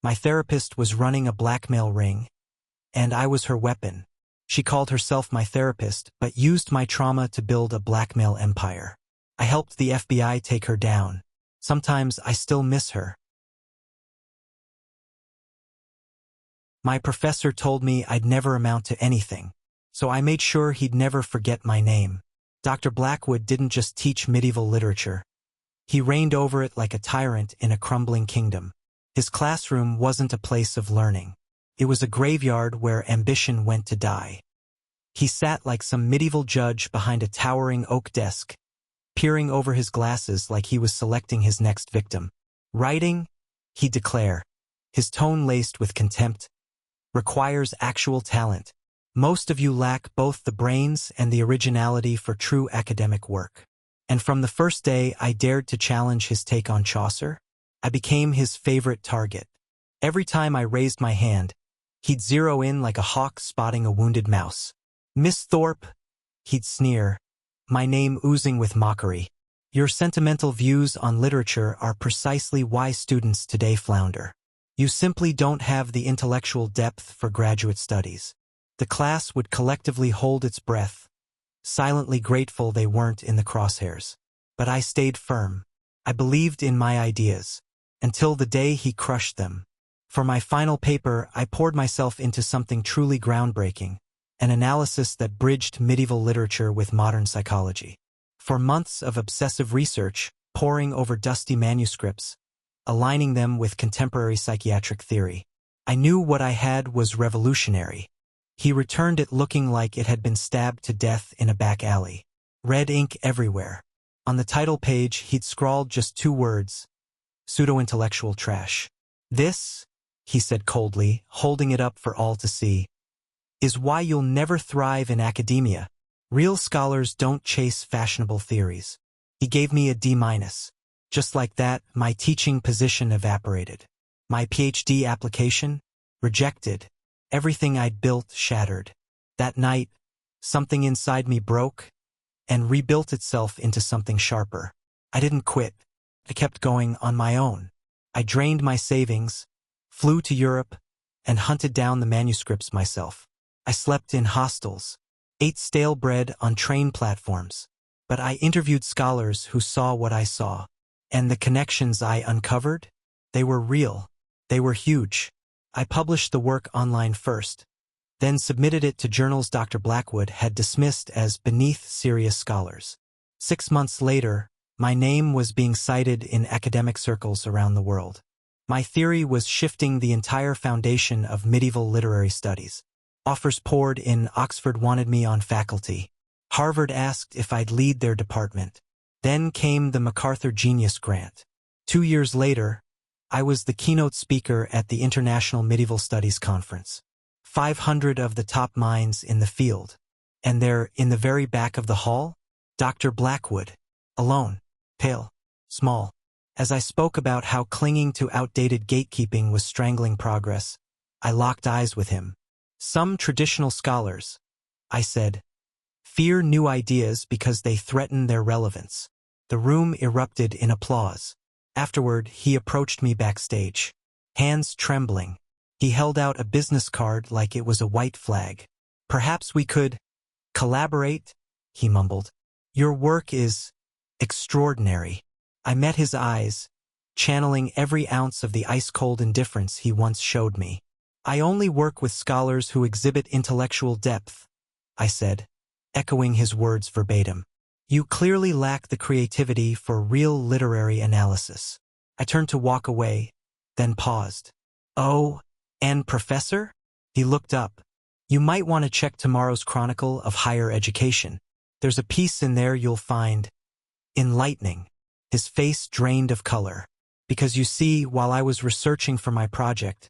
My therapist was running a blackmail ring, and I was her weapon. She called herself my therapist, but used my trauma to build a blackmail empire. I helped the FBI take her down. Sometimes I still miss her. My professor told me I'd never amount to anything, so I made sure he'd never forget my name. Dr. Blackwood didn't just teach medieval literature. He reigned over it like a tyrant in a crumbling kingdom. His classroom wasn't a place of learning. It was a graveyard where ambition went to die. He sat like some medieval judge behind a towering oak desk, peering over his glasses like he was selecting his next victim. Writing, he'd declare, his tone laced with contempt, requires actual talent. Most of you lack both the brains and the originality for true academic work. And from the first day I dared to challenge his take on Chaucer, I became his favorite target. Every time I raised my hand, he'd zero in like a hawk spotting a wounded mouse. Miss Thorpe, he'd sneer, my name oozing with mockery. Your sentimental views on literature are precisely why students today flounder. You simply don't have the intellectual depth for graduate studies. The class would collectively hold its breath, silently grateful they weren't in the crosshairs. But I stayed firm. I believed in my ideas, until the day he crushed them. For my final paper, I poured myself into something truly groundbreaking, an analysis that bridged medieval literature with modern psychology. For months of obsessive research, poring over dusty manuscripts, aligning them with contemporary psychiatric theory, I knew what I had was revolutionary. He returned it looking like it had been stabbed to death in a back alley. Red ink everywhere. On the title page, he'd scrawled just 2 words, pseudo-intellectual trash. This, he said coldly, holding it up for all to see, is why you'll never thrive in academia. Real scholars don't chase fashionable theories. He gave me a D-. Just like that, my teaching position evaporated. My PhD application? Rejected. Everything I'd built shattered. That night, something inside me broke and rebuilt itself into something sharper. I didn't quit. I kept going on my own. I drained my savings, flew to Europe, and hunted down the manuscripts myself. I slept in hostels, ate stale bread on train platforms, but I interviewed scholars who saw what I saw. And the connections I uncovered? They were real. They were huge. I published the work online first, then submitted it to journals Dr. Blackwood had dismissed as beneath serious scholars. 6 months later, my name was being cited in academic circles around the world. My theory was shifting the entire foundation of medieval literary studies. Offers poured in. Oxford wanted me on faculty. Harvard asked if I'd lead their department. Then came the MacArthur Genius Grant. 2 years later, I was the keynote speaker at the International Medieval Studies Conference. 500 of the top minds in the field. And there, in the very back of the hall, Dr. Blackwood, alone, pale, small. As I spoke about how clinging to outdated gatekeeping was strangling progress, I locked eyes with him. Some traditional scholars, I said, fear new ideas because they threaten their relevance. The room erupted in applause. Afterward, he approached me backstage, hands trembling. He held out a business card like it was a white flag. Perhaps we could collaborate, he mumbled. Your work is extraordinary. I met his eyes, channeling every ounce of the ice-cold indifference he once showed me. I only work with scholars who exhibit intellectual depth, I said, echoing his words verbatim. You clearly lack the creativity for real literary analysis. I turned to walk away, then paused. Oh, and Professor? He looked up. You might want to check tomorrow's Chronicle of Higher Education. There's a piece in there you'll find enlightening. His face drained of color. Because you see, while I was researching for my project,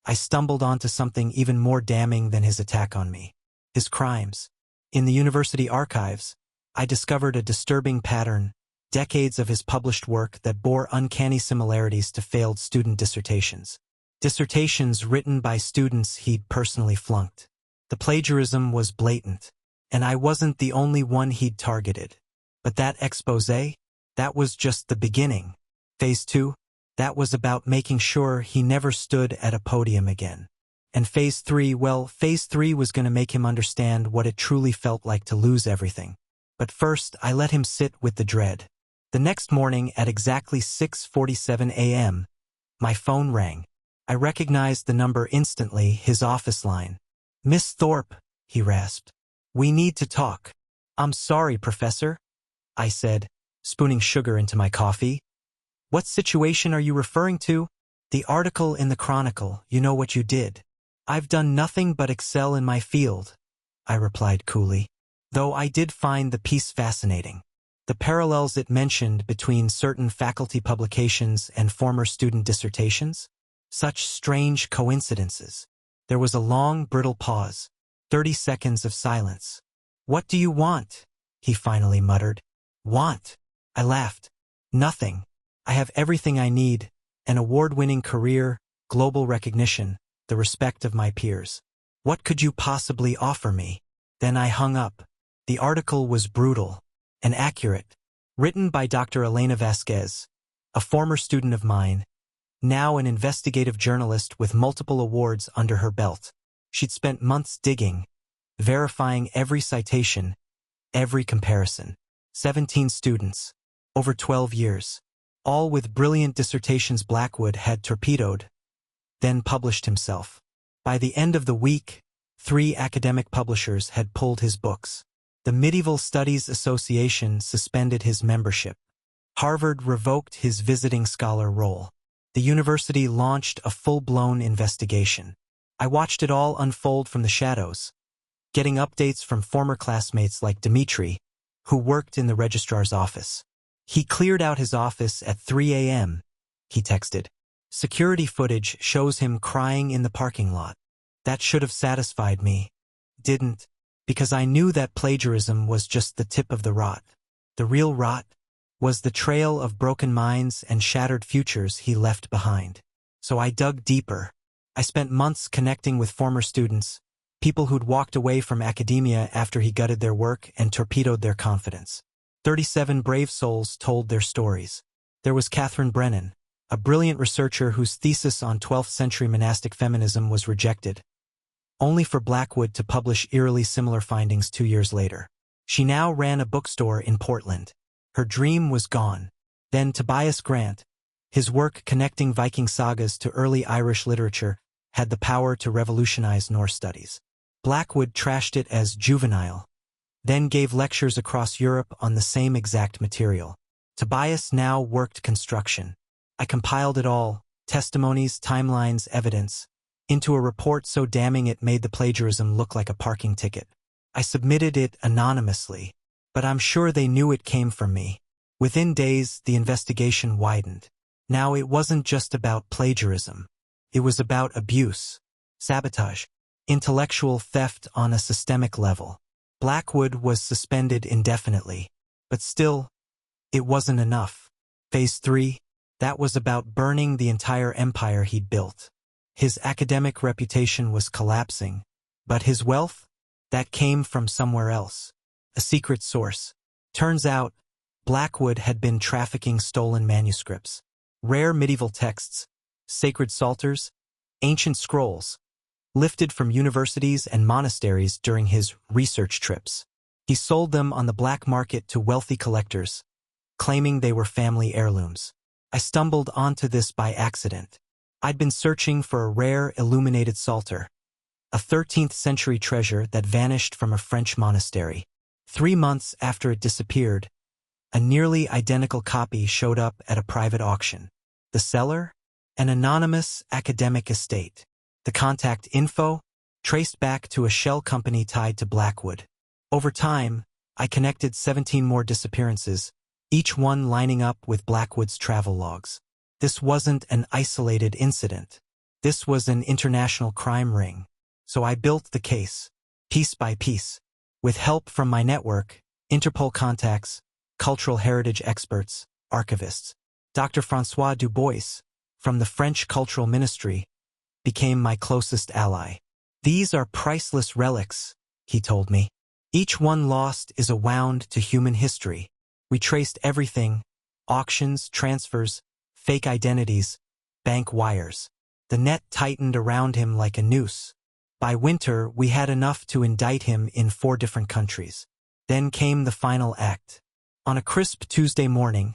I stumbled onto something even more damning than his attack on me. His crimes. In the university archives, I discovered a disturbing pattern, decades of his published work that bore uncanny similarities to failed student dissertations. Dissertations written by students he'd personally flunked. The plagiarism was blatant, and I wasn't the only one he'd targeted. But that exposé? That was just the beginning. Phase 2? That was about making sure he never stood at a podium again. And phase 3, well, phase 3 was going to make him understand what it truly felt like to lose everything. But first, I let him sit with the dread. The next morning at exactly 6:47 a.m., my phone rang. I recognized the number instantly, his office line. "Miss Thorpe," he rasped. "We need to talk." "I'm sorry, Professor," I said, spooning sugar into my coffee. "What situation are you referring to?" "The article in the Chronicle, you know what you did." "I've done nothing but excel in my field," I replied coolly, though I did find the piece fascinating. The parallels it mentioned between certain faculty publications and former student dissertations? Such strange coincidences. There was a long, brittle pause, 30 seconds of silence. "What do you want?" he finally muttered. "Want?" I laughed. "Nothing. I have everything I need, an award-winning career, global recognition, the respect of my peers. What could you possibly offer me?" Then I hung up. The article was brutal and accurate, written by Dr. Elena Vasquez, a former student of mine, now an investigative journalist with multiple awards under her belt. She'd spent months digging, verifying every citation, every comparison. 17 students, over 12 years, all with brilliant dissertations Blackwood had torpedoed, then published himself. By the end of the week, 3 academic publishers had pulled his books. The Medieval Studies Association suspended his membership. Harvard revoked his visiting scholar role. The university launched a full-blown investigation. I watched it all unfold from the shadows, getting updates from former classmates like Dmitri, who worked in the registrar's office. "He cleared out his office at 3 a.m., he texted. "Security footage shows him crying in the parking lot." That should have satisfied me. Didn't, because I knew that plagiarism was just the tip of the rot. The real rot was the trail of broken minds and shattered futures he left behind. So I dug deeper. I spent months connecting with former students, people who'd walked away from academia after he gutted their work and torpedoed their confidence. 37 brave souls told their stories. There was Catherine Brennan, a brilliant researcher whose thesis on 12th-century monastic feminism was rejected, only for Blackwood to publish eerily similar findings 2 years later. She now ran a bookstore in Portland. Her dream was gone. Then Tobias Grant, his work connecting Viking sagas to early Irish literature, had the power to revolutionize Norse studies. Blackwood trashed it as juvenile, then gave lectures across Europe on the same exact material. Tobias now worked construction. I compiled it all, testimonies, timelines, evidence, into a report so damning it made the plagiarism look like a parking ticket. I submitted it anonymously, but I'm sure they knew it came from me. Within days, the investigation widened. Now it wasn't just about plagiarism. It was about abuse, sabotage, intellectual theft on a systemic level. Blackwood was suspended indefinitely, but still, it wasn't enough. Phase 3, that was about burning the entire empire he'd built. His academic reputation was collapsing, but his wealth? That came from somewhere else. A secret source. Turns out, Blackwood had been trafficking stolen manuscripts, rare medieval texts, sacred psalters, ancient scrolls, lifted from universities and monasteries during his research trips. He sold them on the black market to wealthy collectors, claiming they were family heirlooms. I stumbled onto this by accident. I'd been searching for a rare illuminated psalter, a 13th-century treasure that vanished from a French monastery. 3 months after it disappeared, a nearly identical copy showed up at a private auction. The seller? An anonymous academic estate. The contact info? Traced back to a shell company tied to Blackwood. Over time, I connected 17 more disappearances, each one lining up with Blackwood's travel logs. This wasn't an isolated incident. This was an international crime ring. So I built the case, piece by piece, with help from my network, Interpol contacts, cultural heritage experts, archivists. Dr. François Dubois, from the French Cultural Ministry, became my closest ally. "These are priceless relics," he told me. "Each one lost is a wound to human history." We traced everything: auctions, transfers, fake identities, bank wires. The net tightened around him like a noose. By winter, we had enough to indict him in 4 different countries. Then came the final act. On a crisp Tuesday morning,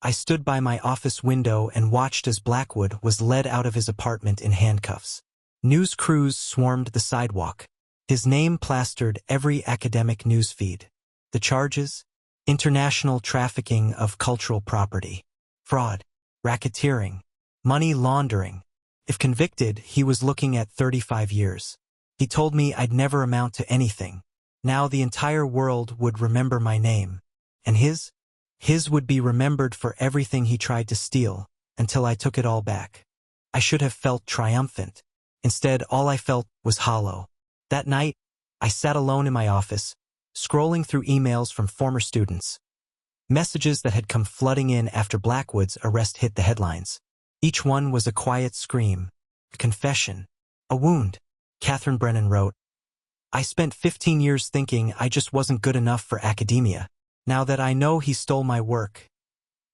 I stood by my office window and watched as Blackwood was led out of his apartment in handcuffs. News crews swarmed the sidewalk. His name plastered every academic news feed. The charges? International trafficking of cultural property, fraud, racketeering, money laundering. If convicted, he was looking at 35 years. He told me I'd never amount to anything. Now the entire world would remember my name. And his would be remembered for everything he tried to steal, until I took it all back. I should have felt triumphant. Instead, all I felt was hollow. That night, I sat alone in my office, scrolling through emails from former students. Messages that had come flooding in after Blackwood's arrest hit the headlines. Each one was a quiet scream, a confession, a wound. Catherine Brennan wrote, "I spent 15 years thinking I just wasn't good enough for academia. Now that I know he stole my work,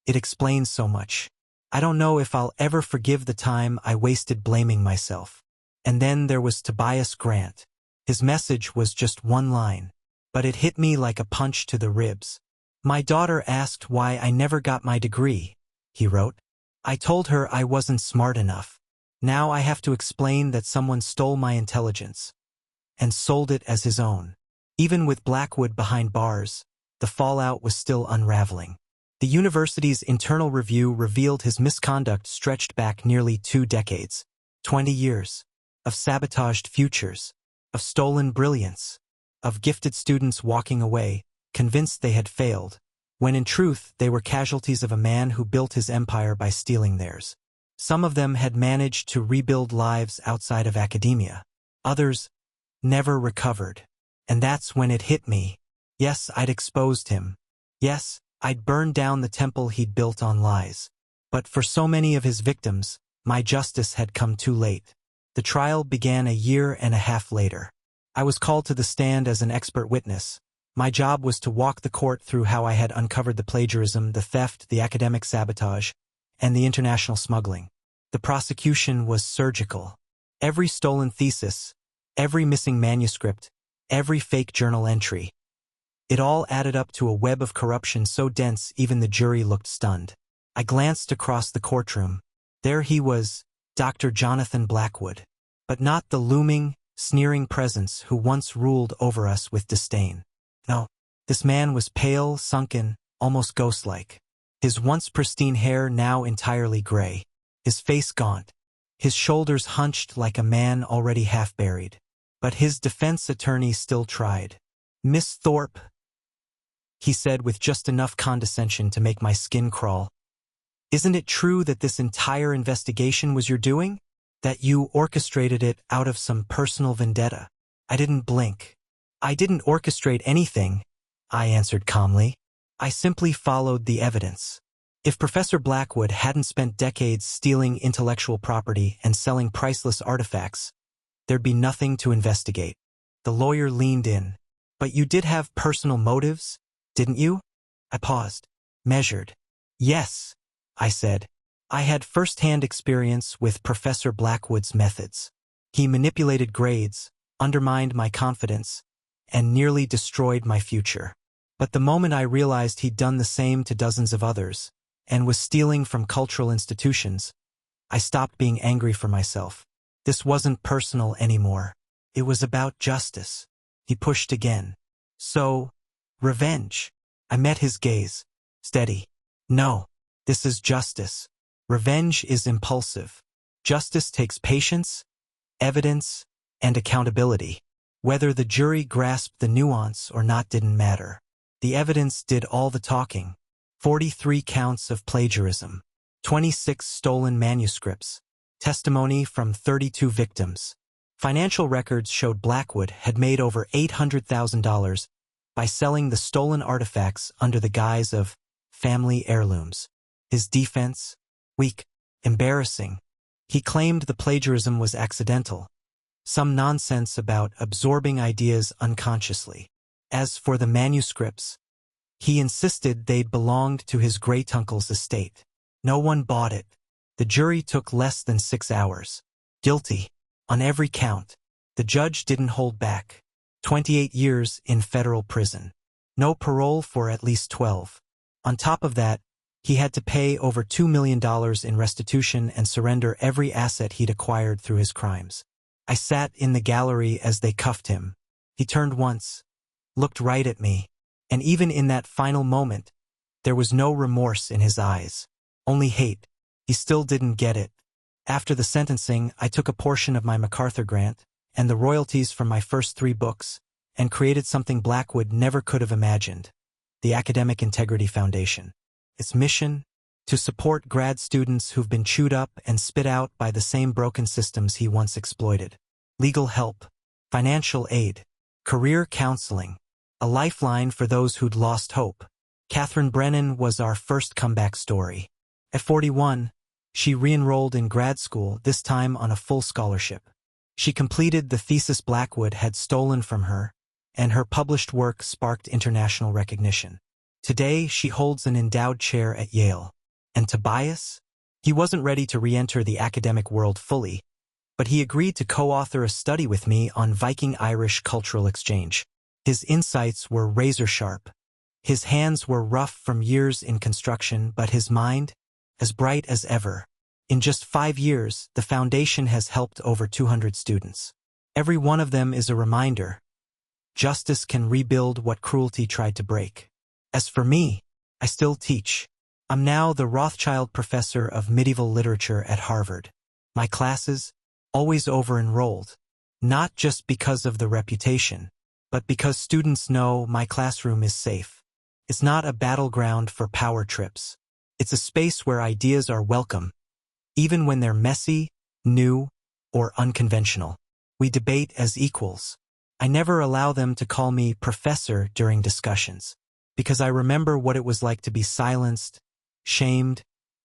it explains so much. I don't know if I'll ever forgive the time I wasted blaming myself." And then there was Tobias Grant. His message was just one line, but it hit me like a punch to the ribs. "My daughter asked why I never got my degree," he wrote. "I told her I wasn't smart enough. Now I have to explain that someone stole my intelligence and sold it as his own." Even with Blackwood behind bars, the fallout was still unraveling. The university's internal review revealed his misconduct stretched back nearly 2 decades, 20 years, of sabotaged futures, of stolen brilliance, of gifted students walking away, convinced they had failed, when in truth they were casualties of a man who built his empire by stealing theirs. Some of them had managed to rebuild lives outside of academia. Others never recovered. And that's when it hit me. Yes, I'd exposed him. Yes, I'd burned down the temple he'd built on lies. But for so many of his victims, my justice had come too late. The trial began a year and a half later. I was called to the stand as an expert witness. My job was to walk the court through how I had uncovered the plagiarism, the theft, the academic sabotage, and the international smuggling. The prosecution was surgical. Every stolen thesis, every missing manuscript, every fake journal entry. It all added up to a web of corruption so dense even the jury looked stunned. I glanced across the courtroom. There he was, Dr. Jonathan Blackwood. But not the looming, sneering presence who once ruled over us with disdain. No, this man was pale, sunken, almost ghost-like. His once pristine hair now entirely gray. His face gaunt. His shoulders hunched like a man already half-buried. But his defense attorney still tried. "Miss Thorpe," he said with just enough condescension to make my skin crawl, "isn't it true that this entire investigation was your doing? That you orchestrated it out of some personal vendetta?" I didn't blink. "I didn't orchestrate anything," I answered calmly. "I simply followed the evidence." If Professor Blackwood hadn't spent decades stealing intellectual property and selling priceless artifacts, there'd be nothing to investigate. The lawyer leaned in. "But you did have personal motives, didn't you?" I paused, measured. "Yes," I said. "I had first-hand experience with Professor Blackwood's methods. He manipulated grades, undermined my confidence, and nearly destroyed my future. But the moment I realized he'd done the same to dozens of others, and was stealing from cultural institutions, I stopped being angry for myself. This wasn't personal anymore. It was about justice." He pushed again. "So, revenge." I met his gaze. Steady. "No, this is justice. Revenge is impulsive. Justice takes patience, evidence, and accountability. Whether the jury grasped the nuance or not didn't matter. The evidence did all the talking. 43 counts of plagiarism. 26 stolen manuscripts. Testimony from 32 victims. Financial records showed Blackwood had made over $800,000 by selling the stolen artifacts under the guise of family heirlooms. His defense? Weak. Embarrassing. He claimed the plagiarism was accidental. Some nonsense about absorbing ideas unconsciously. As for the manuscripts, he insisted they'd belonged to his great-uncle's estate. No one bought it. The jury took less than 6 hours. Guilty. On every count. The judge didn't hold back. 28 years in federal prison. No parole for at least 12. On top of that, he had to pay over $2 million in restitution and surrender every asset he'd acquired through his crimes. I sat in the gallery as they cuffed him. He turned once, looked right at me, and even in that final moment, there was no remorse in his eyes, only hate. He still didn't get it. After the sentencing, I took a portion of my MacArthur grant and the royalties from my first 3 books and created something Blackwood never could have imagined, the Academic Integrity Foundation. Its mission? To support grad students who've been chewed up and spit out by the same broken systems he once exploited. Legal help, financial aid, career counseling, a lifeline for those who'd lost hope. Catherine Brennan was our first comeback story. At 41, she re-enrolled in grad school, this time on a full scholarship. She completed the thesis Blackwood had stolen from her, and her published work sparked international recognition. Today, she holds an endowed chair at Yale. And Tobias? He wasn't ready to re-enter the academic world fully, but he agreed to co-author a study with me on Viking-Irish cultural exchange. His insights were razor-sharp. His hands were rough from years in construction, but his mind, as bright as ever. In just 5 years, the foundation has helped over 200 students. Every one of them is a reminder. Justice can rebuild what cruelty tried to break. As for me, I still teach. I'm now the Rothschild Professor of Medieval Literature at Harvard. My classes, always over-enrolled, not just because of the reputation, but because students know my classroom is safe. It's not a battleground for power trips. It's a space where ideas are welcome, even when they're messy, new, or unconventional. We debate as equals. I never allow them to call me professor during discussions, because I remember what it was like to be silenced, shamed,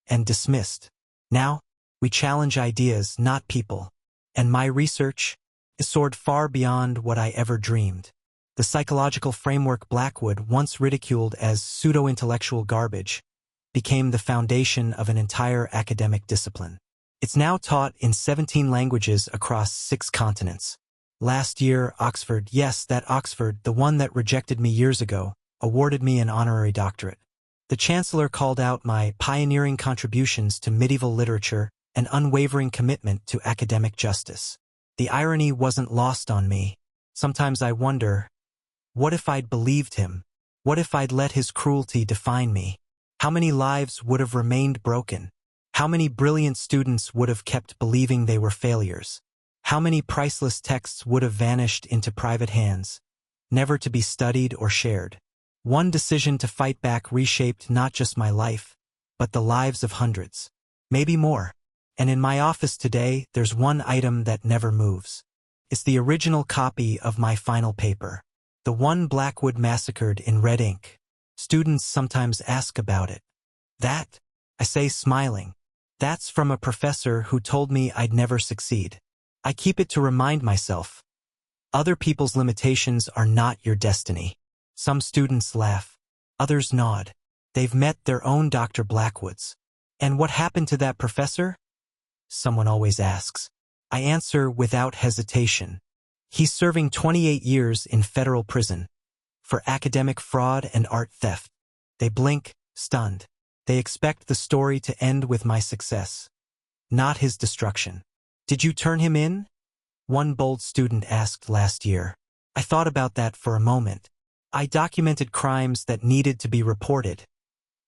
and dismissed. Now, we challenge ideas, not people. And my research is soared far beyond what I ever dreamed. The psychological framework Blackwood once ridiculed as pseudo-intellectual garbage became the foundation of an entire academic discipline. It's now taught in 17 languages across 6 continents. Last year, Oxford, yes, that Oxford, the one that rejected me years ago, awarded me an honorary doctorate. The Chancellor called out my pioneering contributions to medieval literature and unwavering commitment to academic justice. The irony wasn't lost on me. Sometimes I wonder, what if I'd believed him? What if I'd let his cruelty define me? How many lives would have remained broken? How many brilliant students would have kept believing they were failures? How many priceless texts would have vanished into private hands, never to be studied or shared? One decision to fight back reshaped not just my life, but the lives of hundreds, maybe more. And in my office today, there's one item that never moves. It's the original copy of my final paper, the one Blackwood massacred in red ink. Students sometimes ask about it. That, I say smiling, that's from a professor who told me I'd never succeed. I keep it to remind myself, other people's limitations are not your destiny. Some students laugh, others nod. They've met their own Dr. Blackwoods. And what happened to that professor? Someone always asks. I answer without hesitation. He's serving 28 years in federal prison for academic fraud and art theft. They blink, stunned. They expect the story to end with my success, not his destruction. Did you turn him in? One bold student asked last year. I thought about that for a moment. I documented crimes that needed to be reported,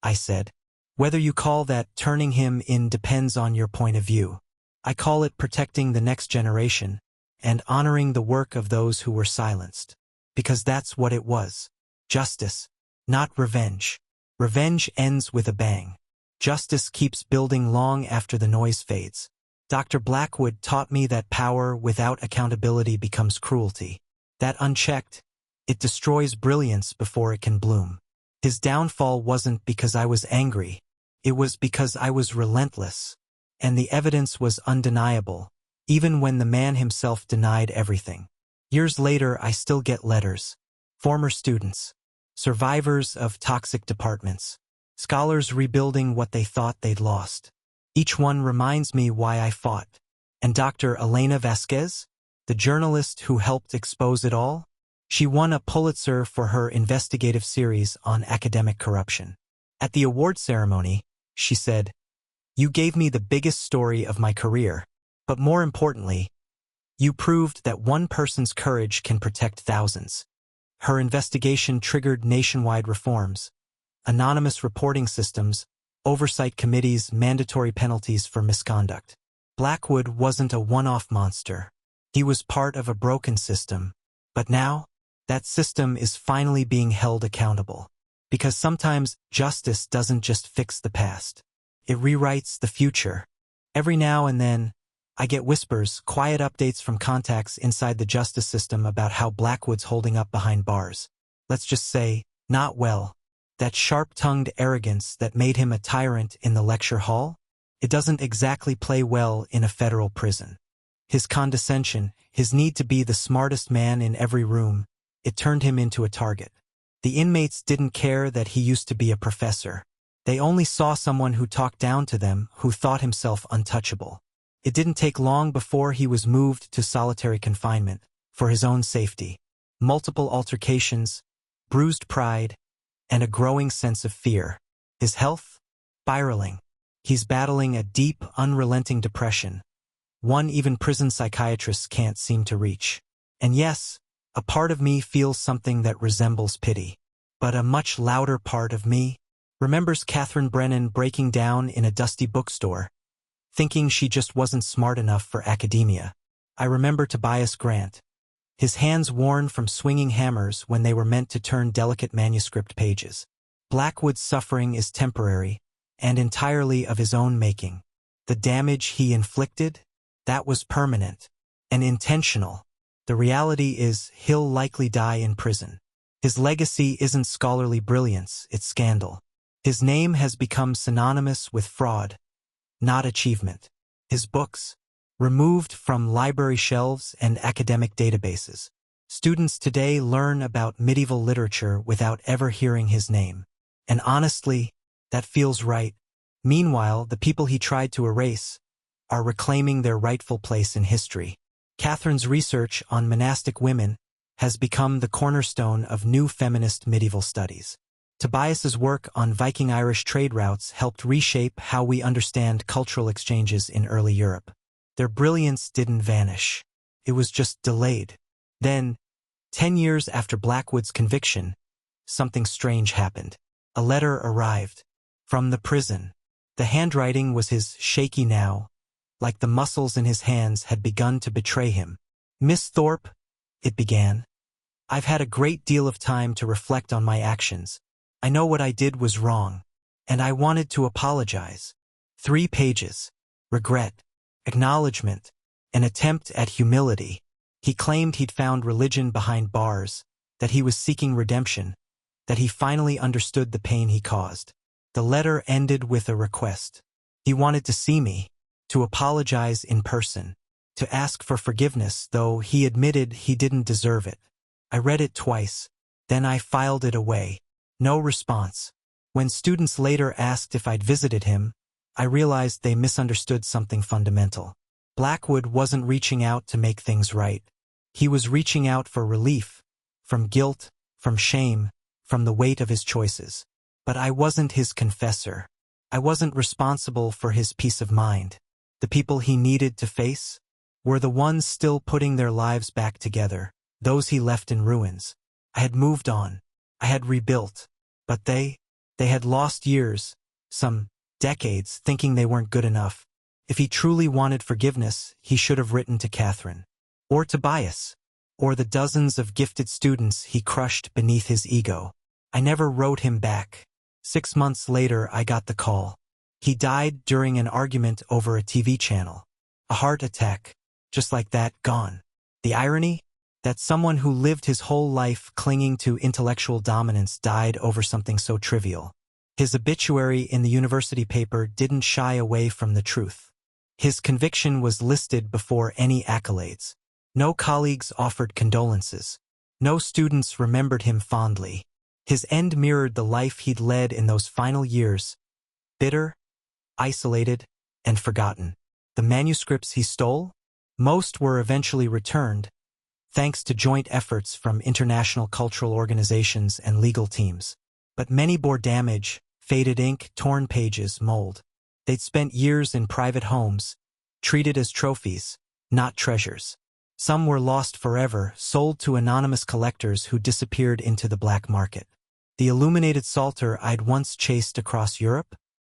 I said. Whether you call that turning him in depends on your point of view. I call it protecting the next generation and honoring the work of those who were silenced. Because that's what it was. Justice, not revenge. Revenge ends with a bang. Justice keeps building long after the noise fades. Dr. Blackwood taught me that power without accountability becomes cruelty. That unchecked, it destroys brilliance before it can bloom. His downfall wasn't because I was angry. It was because I was relentless. And the evidence was undeniable, even when the man himself denied everything. Years later, I still get letters. Former students, survivors of toxic departments, scholars rebuilding what they thought they'd lost. Each one reminds me why I fought. And Dr. Elena Vasquez, the journalist who helped expose it all, she won a Pulitzer for her investigative series on academic corruption. At the award ceremony, she said, "You gave me the biggest story of my career, but more importantly, you proved that one person's courage can protect thousands." Her investigation triggered nationwide reforms, anonymous reporting systems, oversight committees, mandatory penalties for misconduct. Blackwood wasn't a one-off monster. He was part of a broken system. But now, that system is finally being held accountable. Because sometimes justice doesn't just fix the past. It rewrites the future. Every now and then, I get whispers, quiet updates from contacts inside the justice system about how Blackwood's holding up behind bars. Let's just say, not well. That sharp-tongued arrogance that made him a tyrant in the lecture hall? It doesn't exactly play well in a federal prison. His condescension, his need to be the smartest man in every room, it turned him into a target. The inmates didn't care that he used to be a professor. They only saw someone who talked down to them, who thought himself untouchable. It didn't take long before he was moved to solitary confinement, for his own safety. Multiple altercations, bruised pride, and a growing sense of fear. His health? Spiraling. He's battling a deep, unrelenting depression, one even prison psychiatrists can't seem to reach. And yes, a part of me feels something that resembles pity. But a much louder part of me remembers Catherine Brennan breaking down in a dusty bookstore, thinking she just wasn't smart enough for academia. I remember Tobias Grant, his hands worn from swinging hammers when they were meant to turn delicate manuscript pages. Blackwood's suffering is temporary, and entirely of his own making. The damage he inflicted? That was permanent and intentional. The reality is he'll likely die in prison. His legacy isn't scholarly brilliance, it's scandal. His name has become synonymous with fraud, not achievement. His books, removed from library shelves and academic databases. Students today learn about medieval literature without ever hearing his name. And honestly, that feels right. Meanwhile, the people he tried to erase are reclaiming their rightful place in history. Catherine's research on monastic women has become the cornerstone of new feminist medieval studies. Tobias's work on Viking-Irish trade routes helped reshape how we understand cultural exchanges in early Europe. Their brilliance didn't vanish. It was just delayed. Then, 10 years after Blackwood's conviction, something strange happened. A letter arrived from the prison. The handwriting was his, shaky now, like the muscles in his hands had begun to betray him. "Miss Thorpe," it began, "I've had a great deal of time to reflect on my actions. I know what I did was wrong, and I wanted to apologize." 3 pages. Regret, acknowledgement, an attempt at humility. He claimed he'd found religion behind bars, that he was seeking redemption, that he finally understood the pain he caused. The letter ended with a request. He wanted to see me, to apologize in person, to ask for forgiveness, though he admitted he didn't deserve it. I read it twice, then I filed it away. No response. When students later asked if I'd visited him, I realized they misunderstood something fundamental. Blackwood wasn't reaching out to make things right. He was reaching out for relief, from guilt, from shame, from the weight of his choices. But I wasn't his confessor. I wasn't responsible for his peace of mind. The people he needed to face were the ones still putting their lives back together, those he left in ruins. I had moved on. I had rebuilt. But they had lost years, some decades, thinking they weren't good enough. If he truly wanted forgiveness, he should have written to Catherine. Or Tobias. Or the dozens of gifted students he crushed beneath his ego. I never wrote him back. 6 months later, I got the call. He died during an argument over a TV channel. A heart attack. Just like that, gone. The irony? That someone who lived his whole life clinging to intellectual dominance died over something so trivial. His obituary in the university paper didn't shy away from the truth. His conviction was listed before any accolades. No colleagues offered condolences. No students remembered him fondly. His end mirrored the life he'd led in those final years. Bitter, isolated, and forgotten. The manuscripts he stole? Most were eventually returned, thanks to joint efforts from international cultural organizations and legal teams. But many bore damage, faded ink, torn pages, mold. They'd spent years in private homes, treated as trophies, not treasures. Some were lost forever, sold to anonymous collectors who disappeared into the black market. The illuminated Psalter I'd once chased across Europe,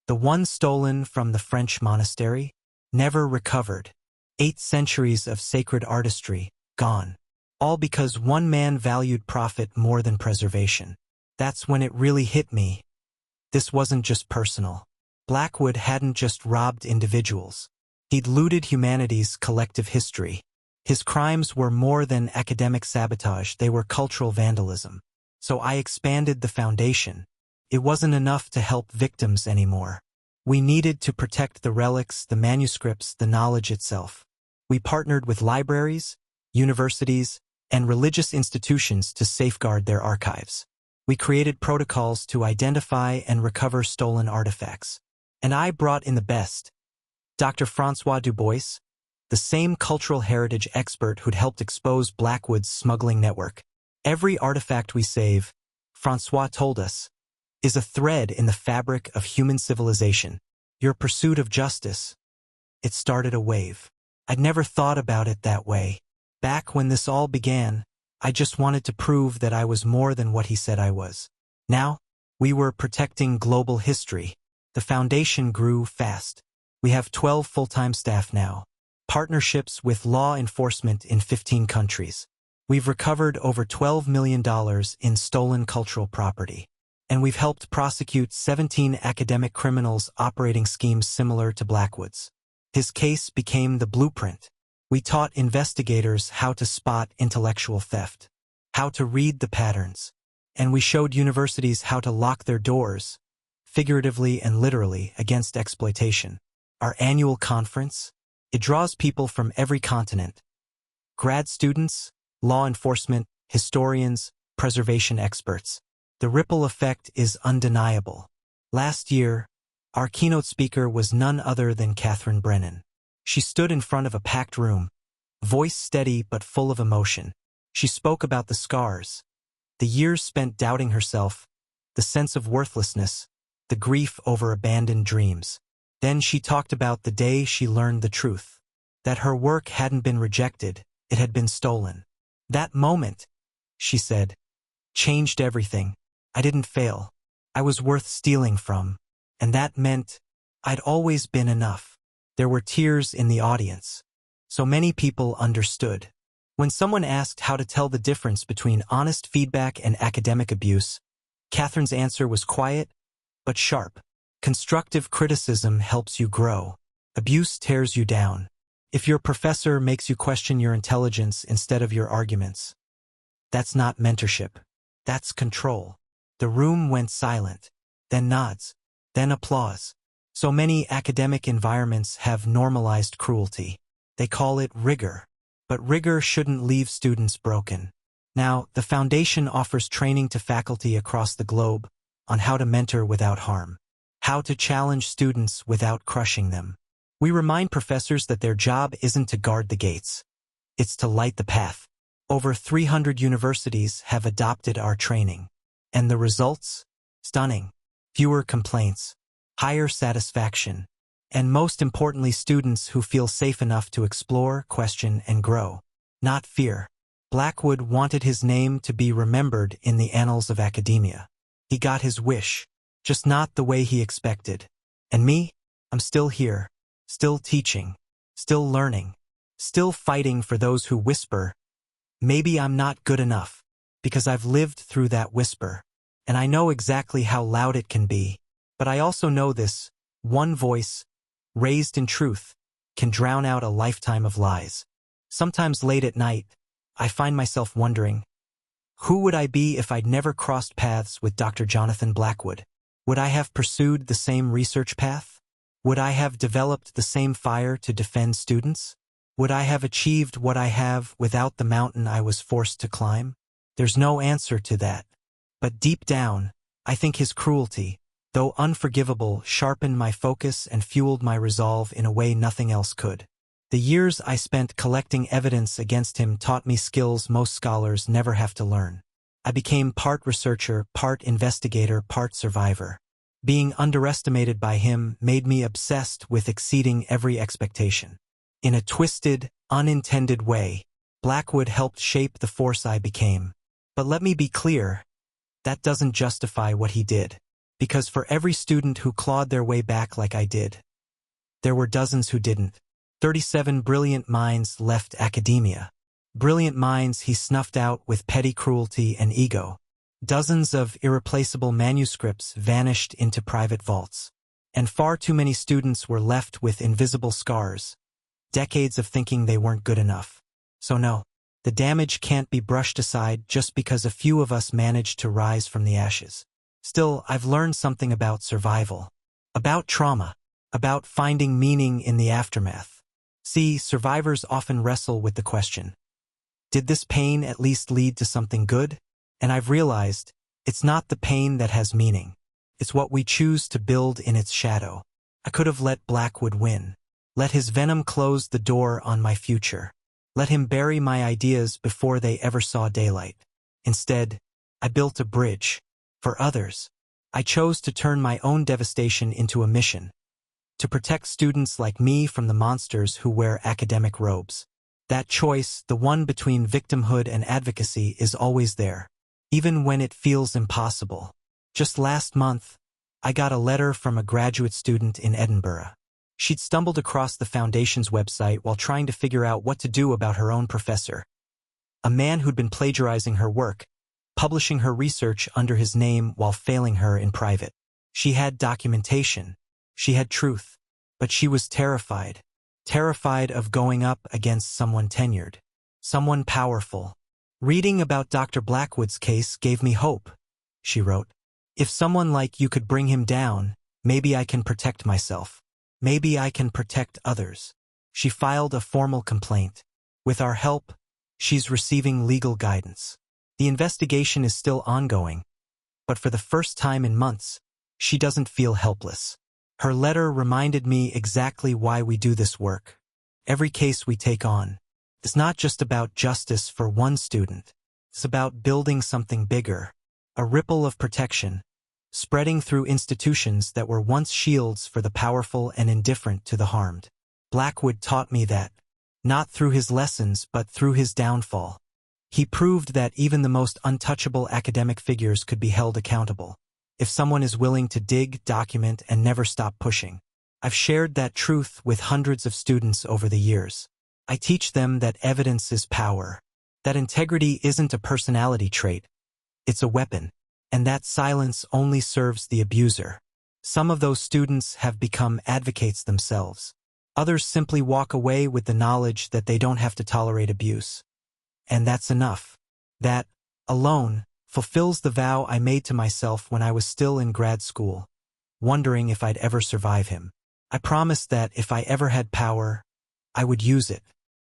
the one stolen from the French monastery, never recovered. 8 centuries of sacred artistry, gone. All because one man valued profit more than preservation. That's when it really hit me. This wasn't just personal. Blackwood hadn't just robbed individuals. He'd looted humanity's collective history. His crimes were more than academic sabotage, they were cultural vandalism. So I expanded the foundation. It wasn't enough to help victims anymore. We needed to protect the relics, the manuscripts, the knowledge itself. We partnered with libraries, universities, and religious institutions to safeguard their archives. We created protocols to identify and recover stolen artifacts. And I brought in the best. Dr. François Dubois, the same cultural heritage expert who'd helped expose Blackwood's smuggling network. Every artifact we save, François told us, is a thread in the fabric of human civilization. Your pursuit of justice. It started a wave. I'd never thought about it that way. Back when this all began, I just wanted to prove that I was more than what he said I was. Now, we were protecting global history. The foundation grew fast. We have 12 full-time staff now. Partnerships with law enforcement in 15 countries. We've recovered over $12 million in stolen cultural property. And we've helped prosecute 17 academic criminals operating schemes similar to Blackwood's. His case became the blueprint. We taught investigators how to spot intellectual theft, how to read the patterns, and we showed universities how to lock their doors, figuratively and literally, against exploitation. Our annual conference, it draws people from every continent. Grad students, law enforcement, historians, preservation experts. The ripple effect is undeniable. Last year, our keynote speaker was none other than Catherine Brennan. She stood in front of a packed room, voice steady but full of emotion. She spoke about the scars, the years spent doubting herself, the sense of worthlessness, the grief over abandoned dreams. Then she talked about the day she learned the truth, that her work hadn't been rejected, it had been stolen. That moment, she said, changed everything. I didn't fail. I was worth stealing from. And that meant I'd always been enough. There were tears in the audience. So many people understood. When someone asked how to tell the difference between honest feedback and academic abuse, Catherine's answer was quiet, but sharp. Constructive criticism helps you grow. Abuse tears you down. If your professor makes you question your intelligence instead of your arguments, that's not mentorship. That's control. The room went silent, then nods, then applause. So many academic environments have normalized cruelty. They call it rigor. But rigor shouldn't leave students broken. Now, the Foundation offers training to faculty across the globe on how to mentor without harm, how to challenge students without crushing them. We remind professors that their job isn't to guard the gates. It's to light the path. Over 300 universities have adopted our training. And the results? Stunning. Fewer complaints, higher satisfaction, and most importantly, students who feel safe enough to explore, question, and grow. Not fear. Blackwood wanted his name to be remembered in the annals of academia. He got his wish, just not the way he expected. And me? I'm still here, still teaching, still learning, still fighting for those who whisper, maybe I'm not good enough, because I've lived through that whisper. And I know exactly how loud it can be. But I also know this: one voice, raised in truth, can drown out a lifetime of lies. Sometimes late at night, I find myself wondering, who would I be if I'd never crossed paths with Dr. Jonathan Blackwood? Would I have pursued the same research path? Would I have developed the same fire to defend students? Would I have achieved what I have without the mountain I was forced to climb? There's no answer to that. But deep down, I think his cruelty, though unforgivable, sharpened my focus and fueled my resolve in a way nothing else could. The years I spent collecting evidence against him taught me skills most scholars never have to learn. I became part researcher, part investigator, part survivor. Being underestimated by him made me obsessed with exceeding every expectation. In a twisted, unintended way, Blackwood helped shape the force I became. But let me be clear, that doesn't justify what he did. Because for every student who clawed their way back like I did, there were dozens who didn't. 37 brilliant minds left academia. Brilliant minds he snuffed out with petty cruelty and ego. Dozens of irreplaceable manuscripts vanished into private vaults. And far too many students were left with invisible scars, decades of thinking they weren't good enough. So no, the damage can't be brushed aside just because a few of us managed to rise from the ashes. Still, I've learned something about survival, about trauma, about finding meaning in the aftermath. See, survivors often wrestle with the question, did this pain at least lead to something good? And I've realized, it's not the pain that has meaning. It's what we choose to build in its shadow. I could have let Blackwood win. Let his venom close the door on my future. Let him bury my ideas before they ever saw daylight. Instead, I built a bridge. For others, I chose to turn my own devastation into a mission. To protect students like me from the monsters who wear academic robes. That choice, the one between victimhood and advocacy, is always there, even when it feels impossible. Just last month, I got a letter from a graduate student in Edinburgh. She'd stumbled across the Foundation's website while trying to figure out what to do about her own professor, a man who'd been plagiarizing her work, publishing her research under his name while failing her in private. She had documentation. She had truth. But she was terrified. Terrified of going up against someone tenured, someone powerful. Reading about Dr. Blackwood's case gave me hope, she wrote. If someone like you could bring him down, maybe I can protect myself. Maybe I can protect others. She filed a formal complaint. With our help, she's receiving legal guidance. The investigation is still ongoing, but for the first time in months, she doesn't feel helpless. Her letter reminded me exactly why we do this work. Every case we take on is not just about justice for one student. It's about building something bigger, a ripple of protection, spreading through institutions that were once shields for the powerful and indifferent to the harmed. Blackwood taught me that, not through his lessons but through his downfall. He proved that even the most untouchable academic figures could be held accountable, if someone is willing to dig, document, and never stop pushing. I've shared that truth with hundreds of students over the years. I teach them that evidence is power, that integrity isn't a personality trait, it's a weapon, and that silence only serves the abuser. Some of those students have become advocates themselves. Others simply walk away with the knowledge that they don't have to tolerate abuse. And that's enough. That, alone, fulfills the vow I made to myself when I was still in grad school, wondering if I'd ever survive him. I promised that if I ever had power, I would use it,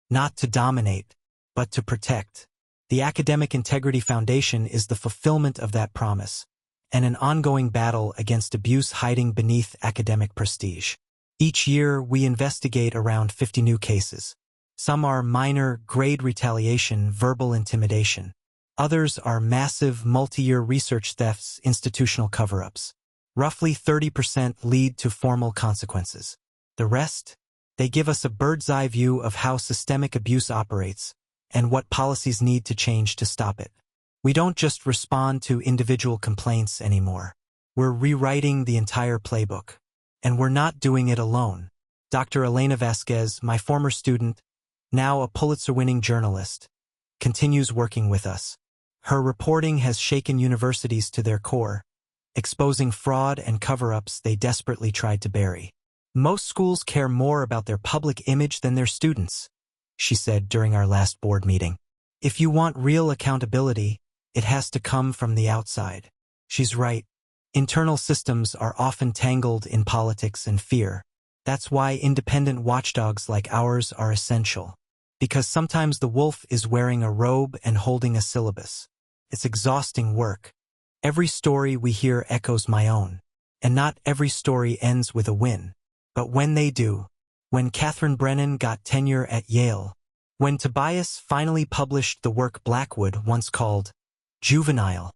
not to dominate, but to protect. The Academic Integrity Foundation is the fulfillment of that promise, and an ongoing battle against abuse hiding beneath academic prestige. Each year, we investigate around 50 new cases. Some are minor, grade retaliation, verbal intimidation. Others are massive, multi-year research thefts, institutional cover-ups. Roughly 30% lead to formal consequences. The rest? They give us a bird's-eye view of how systemic abuse operates and what policies need to change to stop it. We don't just respond to individual complaints anymore. We're rewriting the entire playbook. And we're not doing it alone. Dr. Elena Vasquez, my former student, now a Pulitzer-winning journalist, continues working with us. Her reporting has shaken universities to their core, exposing fraud and cover-ups they desperately tried to bury. Most schools care more about their public image than their students, she said during our last board meeting. If you want real accountability, it has to come from the outside. She's right. Internal systems are often tangled in politics and fear. That's why independent watchdogs like ours are essential. Because sometimes the wolf is wearing a robe and holding a syllabus. It's exhausting work. Every story we hear echoes my own. And not every story ends with a win. But when they do, when Catherine Brennan got tenure at Yale, when Tobias finally published the work Blackwood once called juvenile,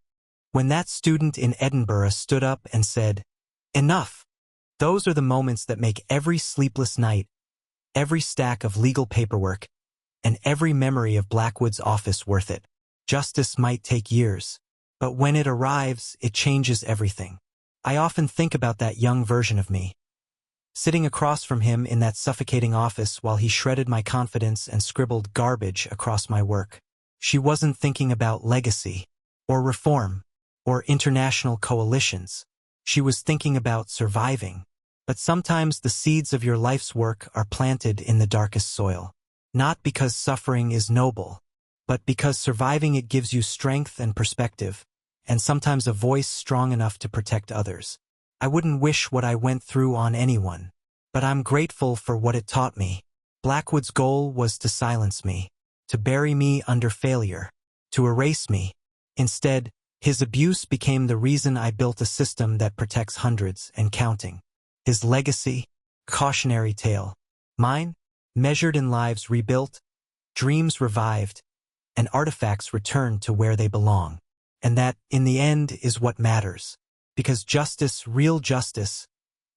when that student in Edinburgh stood up and said, "Enough," those are the moments that make every sleepless night, every stack of legal paperwork, and every memory of Blackwood's office worth it. Justice might take years, but when it arrives, it changes everything. I often think about that young version of me, sitting across from him in that suffocating office while he shredded my confidence and scribbled garbage across my work. She wasn't thinking about legacy, or reform, or international coalitions. She was thinking about surviving. But sometimes the seeds of your life's work are planted in the darkest soil. Not because suffering is noble, but because surviving it gives you strength and perspective, and sometimes a voice strong enough to protect others. I wouldn't wish what I went through on anyone, but I'm grateful for what it taught me. Blackwood's goal was to silence me, to bury me under failure, to erase me. Instead, his abuse became the reason I built a system that protects hundreds and counting. His legacy, cautionary tale. Mine, measured in lives rebuilt, dreams revived, and artifacts returned to where they belong. And that, in the end, is what matters. Because justice, real justice,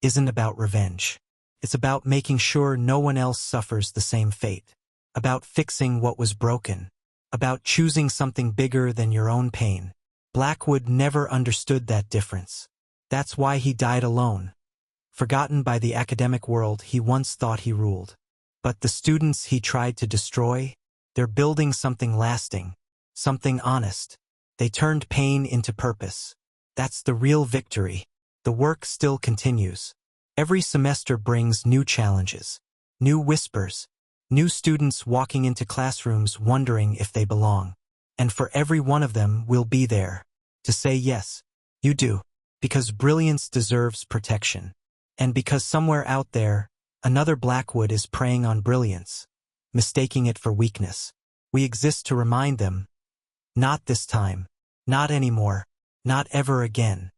isn't about revenge. It's about making sure no one else suffers the same fate. About fixing what was broken. About choosing something bigger than your own pain. Blackwood never understood that difference. That's why he died alone. Forgotten by the academic world he once thought he ruled. But the students he tried to destroy, they're building something lasting, something honest. They turned pain into purpose. That's the real victory. The work still continues. Every semester brings new challenges, new whispers, new students walking into classrooms wondering if they belong. And for every one of them, we'll be there to say yes, you do, because brilliance deserves protection. And because somewhere out there, another Blackwood is preying on brilliance, mistaking it for weakness. We exist to remind them, not this time, not anymore, not ever again.